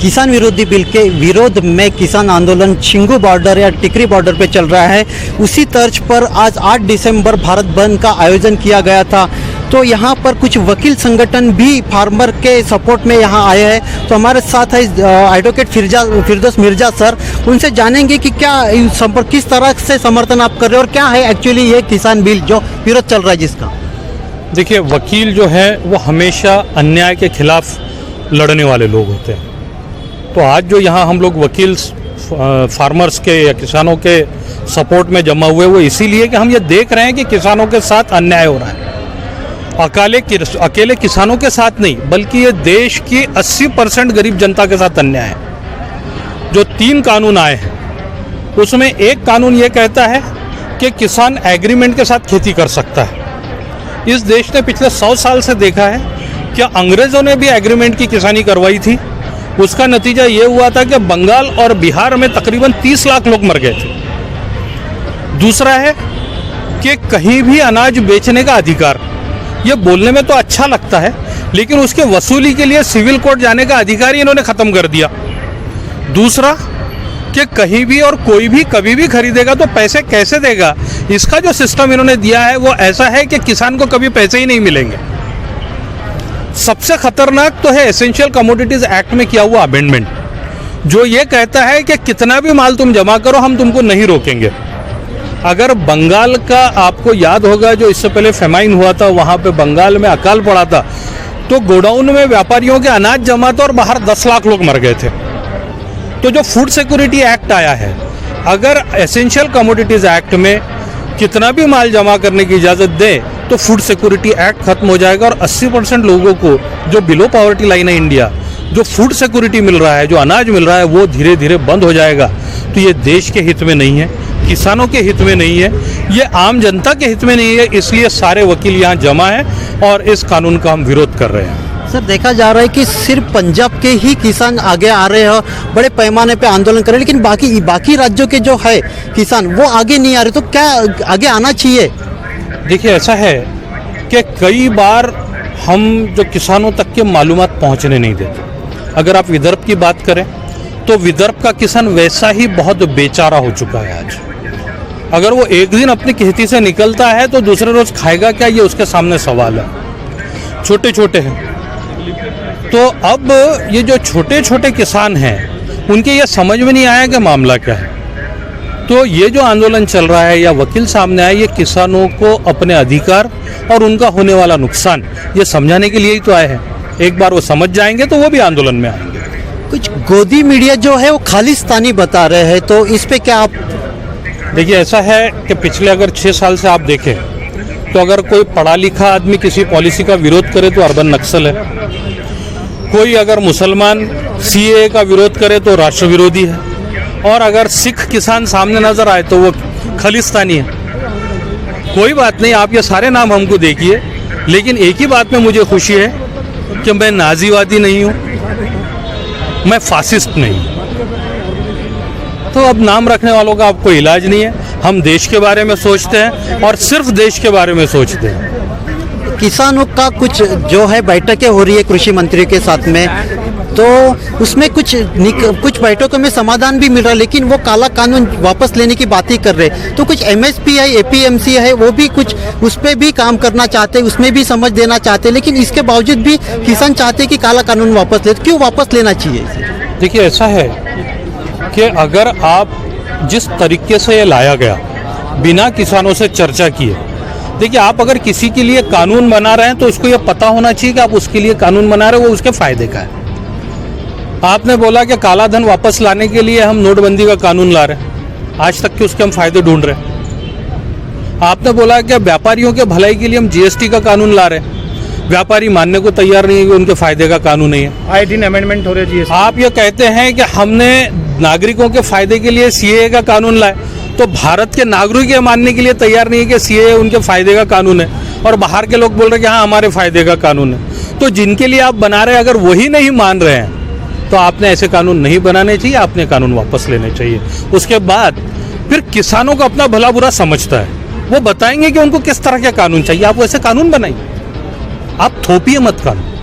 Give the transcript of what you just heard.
किसान विरोधी बिल के विरोध में किसान आंदोलन छिंगू बॉर्डर या टिकरी बॉर्डर पे चल रहा है। उसी तर्ज पर आज 8 दिसंबर भारत बंद का आयोजन किया गया था। तो यहाँ पर कुछ वकील संगठन भी फार्मर के सपोर्ट में यहाँ आए हैं। तो हमारे साथ है एडवोकेट फिरदौस मिर्जा सर। उनसे जानेंगे कि क्या किस तरह से समर्थन आप कर रहे हो और क्या है एक्चुअली ये किसान बिल जो विरोध चल रहा है जिसका। देखिए, वकील जो है वो हमेशा अन्याय के खिलाफ लड़ने वाले लोग होते हैं। तो आज जो यहाँ हम लोग वकील फार्मर्स के या किसानों के सपोर्ट में जमा हुए वो इसीलिए कि हम ये देख रहे हैं कि किसानों के साथ अन्याय हो रहा है। अकेले किसानों के साथ नहीं, बल्कि ये देश की 80% गरीब जनता के साथ अन्याय है। जो 3 कानून आए हैं उसमें एक कानून ये कहता है कि किसान एग्रीमेंट के साथ खेती कर सकता है। इस देश ने पिछले 100 साल से देखा है कि अंग्रेज़ों ने भी एग्रीमेंट की किसानी करवाई थी। उसका नतीजा ये हुआ था कि बंगाल और बिहार में तकरीबन 30 लाख लोग मर गए थे। दूसरा है कि कहीं भी अनाज बेचने का अधिकार, ये बोलने में तो अच्छा लगता है, लेकिन उसके वसूली के लिए सिविल कोर्ट जाने का अधिकार ही इन्होंने ख़त्म कर दिया। दूसरा कि कहीं भी और कोई भी कभी भी खरीदेगा तो पैसे कैसे देगा, इसका जो सिस्टम इन्होंने दिया है वो ऐसा है कि किसान को कभी पैसे ही नहीं मिलेंगे। सबसे खतरनाक तो है एसेंशियल कमोडिटीज एक्ट में किया हुआ अमेंडमेंट, जो ये कहता है कि कितना भी माल तुम जमा करो हम तुमको नहीं रोकेंगे। अगर बंगाल का आपको याद होगा, जो इससे पहले फेमाइन हुआ था, वहाँ पे बंगाल में अकाल पड़ा था, तो गोडाउन में व्यापारियों के अनाज जमा था और बाहर 10 लाख लोग मर गए थे। तो जो फूड सिक्योरिटी एक्ट आया है, अगर एसेंशियल कमोडिटीज एक्ट में कितना भी माल जमा करने की इजाज़त दे तो फूड सिक्योरिटी एक्ट खत्म हो जाएगा और 80% लोगों को जो बिलो पॉवर्टी लाइन है इंडिया, जो फूड सिक्योरिटी मिल रहा है, जो अनाज मिल रहा है, वो धीरे धीरे बंद हो जाएगा। तो ये देश के हित में नहीं है, किसानों के हित में नहीं है, ये आम जनता के हित में नहीं है। इसलिए सारे वकील यहाँ जमा हैं और इस कानून का हम विरोध कर रहे हैं। सर, देखा जा रहा है कि सिर्फ पंजाब के ही किसान आगे आ रहे हैं, बड़े पैमाने पे आंदोलन कर रहे हैं, लेकिन बाकी राज्यों के जो है किसान वो आगे नहीं आ रहे। तो क्या आगे आना चाहिए? देखिए, ऐसा है कि कई बार हम जो किसानों तक के मालूमात पहुंचने नहीं देते। अगर आप विदर्भ की बात करें तो विदर्भ का किसान वैसा ही बहुत बेचारा हो चुका है आज। अगर वो एक दिन अपनी खेती से निकलता है तो दूसरे रोज खाएगा क्या, ये उसके सामने सवाल है। छोटे छोटे हैं, तो अब ये जो छोटे छोटे किसान हैं उनके ये समझ में नहीं आया कि मामला क्या है। तो ये जो आंदोलन चल रहा है या वकील सामने आए, ये किसानों को अपने अधिकार और उनका होने वाला नुकसान ये समझाने के लिए ही तो आए हैं। एक बार वो समझ जाएंगे तो वो भी आंदोलन में आएंगे। कुछ गोदी मीडिया जो है वो खालिस्तानी बता रहे हैं, तो इस पे क्या आप? देखिए, ऐसा है कि पिछले अगर 6 साल से आप देखें तो अगर कोई पढ़ा लिखा आदमी किसी पॉलिसी का विरोध करे तो अर्बन नक्सल है, कोई अगर मुसलमान सीएए का विरोध करे तो राष्ट्र विरोधी है, और अगर सिख किसान सामने नजर आए तो वो खालिस्तानी है। कोई बात नहीं, आप ये सारे नाम हमको देखिए, लेकिन एक ही बात में मुझे खुशी है कि मैं नाजीवादी नहीं हूँ, मैं फासिस्ट नहीं हूँ। तो अब नाम रखने वालों का आपको इलाज नहीं है। हम देश के बारे में सोचते हैं और सिर्फ देश के बारे में सोचते हैं। किसानों का कुछ जो है बैठकें हो रही है कृषि मंत्री के साथ में, तो उसमें कुछ बैठकों में समाधान भी मिल रहा है, लेकिन वो काला कानून वापस लेने की बात ही कर रहे हैं। तो कुछ एमएसपी है, एपीएमसी है, वो भी कुछ उस पर भी काम करना चाहते हैं, उसमें भी समझ देना चाहते हैं, लेकिन इसके बावजूद भी किसान चाहते हैं कि काला कानून वापस ले। क्यों वापस लेना चाहिए? देखिए, ऐसा है कि अगर आप जिस तरीके से ये लाया गया बिना किसानों से चर्चा किए, देखिए, आप अगर किसी के लिए कानून बना रहे हैं तो उसको ये पता होना चाहिए कि आप उसके लिए कानून बना रहे हो, वो उसके फायदे का है। आपने बोला कि काला धन वापस लाने के लिए हम नोटबंदी का कानून ला रहे हैं, आज तक के उसके हम फायदे ढूंढ रहे हैं। आपने बोला कि व्यापारियों के भलाई के लिए हम जीएसटी का कानून ला रहे हैं, व्यापारी मानने को तैयार नहीं है कि उनके फायदे का कानून नहीं है। आए दिन अमेंडमेंट हो रहे जी। आप ये कहते हैं कि हमने नागरिकों के फायदे के लिए सीएए का कानून लाए, तो भारत के नागरिक ये मानने के लिए तैयार नहीं है कि सीएए उनके फायदे का कानून है, और बाहर के लोग बोल रहे हैं कि हाँ हमारे फायदे का कानून है। तो जिनके लिए आप बना रहे हैं, अगर वही नहीं मान रहे हैं तो आपने ऐसे कानून नहीं बनाने चाहिए, आपने कानून वापस लेने चाहिए। उसके बाद फिर किसानों को अपना भला बुरा समझता है, वो बताएंगे कि उनको किस तरह के कानून चाहिए। आप वैसे कानून बनाइए, आप थोपिए मत कानून।